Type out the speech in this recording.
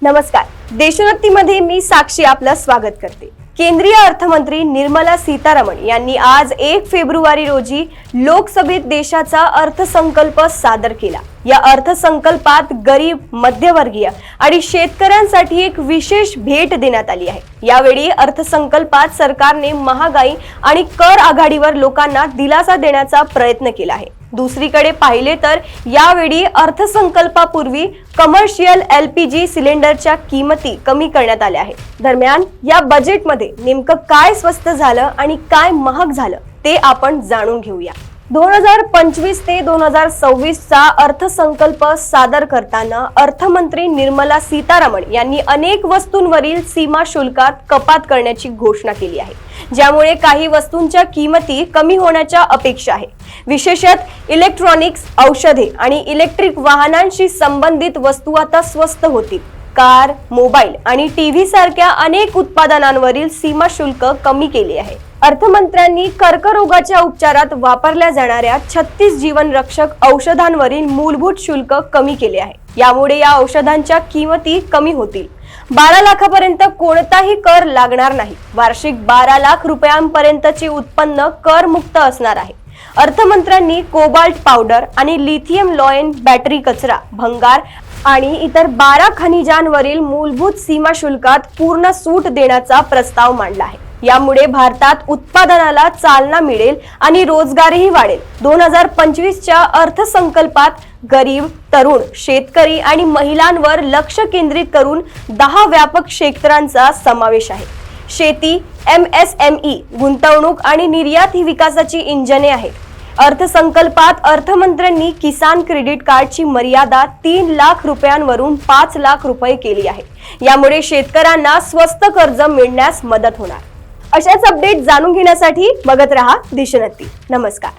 नमस्कार. देशोन्नतीमध्ये मी साक्षी आपलं स्वागत करते. केंद्रीय अर्थमंत्री निर्मला सीतारामन यांनी आज 1 फेब्रुवारी रोजी लोकसभेत देशाचा अर्थसंकल्प सादर केला. या अर्थसंकल्पात गरीब, मध्यमवर्गीय आणि शेतकऱ्यांसाठी एक विशेष भेट देण्यात आली आहे. यावेळी अर्थसंकल्पात सरकारने महागाई आणि कर आघाडीवर लोकांना दिलासा देण्याचा प्रयत्न केला आहे. दुसरीकडे पाहिले तर यावेळी अर्थसंकल्पापूर्वी कमर्शियल LPG सिलेंडरच्या किमती कमी करण्यात आल्या आहेत. दरम्यान या बजेटमध्ये नेमकं काय स्वस्त झालं आणि काय महाग झालं ते आपण जाणून घेऊया. 2025 ते 2026 चा अर्थसंकल्प सादर करताना अर्थमंत्री निर्मला सीतारामन यांनी अनेक वस्तूंवरील सीमा शुल्कात कपात करण्याची घोषणा केली आहे, ज्यामुळे काही वस्तूंच्या किमती कमी होण्याच्या अपेक्षा आहे. विशेषतः इलेक्ट्रॉनिक्स, औषधे आणि इलेक्ट्रिक वाहनांशी संबंधित वस्तू आता स्वस्त होतील. कार, मोबाईल आणि टीव्ही सारख्या अनेक उत्पादनांवरील सीमा शुल्क कमी केले आहे. अर्थमंत्र्यांनी कर्करोगाच्या उपचारात वापरल्या जाणाऱ्या 36 जीवनरक्षक औषधांवरील मूलभूत शुल्क कमी केले आहे. यामुळे या औषधांच्या किमती कमी होतील. 12 लाखापर्यंत कोणताही कर लागणार नाही. वार्षिक 12 लाख रुपयांपर्यंतचे उत्पन्न कर मुक्त असणार आहे. अर्थमंत्र्यांनी कोबाल्ट पावडर आणि लिथियम लॉयन बॅटरी कचरा, भंगार आणि इतर 12 खनिजांवरील मूलभूत सीमा शुल्कात पूर्ण सूट देण्याचा प्रस्ताव मांडला आहे. यामुळे भारतात उत्पादनाला चालना मिळेल आणि रोजगारही वाढेल. 2025 च्या अर्थसंकल्पात गरीब, तरुण, शेतकरी आणि महिलांवर लक्ष केंद्रित करून 10 व्यापक क्षेत्रांचा समावेश आहे. शेती, MSME, गुंतवणूक आणि निर्यात ही विकासाची इंजने आहेत. अर्थसंकल्पात अर्थमंत्र्यांनी किसान क्रेडिट कार्डची मर्यादा 3 लाख रुपयांवरून 5 लाख रुपये केली आहे. यामुळे शेतकऱ्यांना स्वस्त कर्ज मिळण्यास मदत होणार. अशाच अपडेट जाणून घेण्यासाठी बघत रहा देशोन्नती. नमस्कार.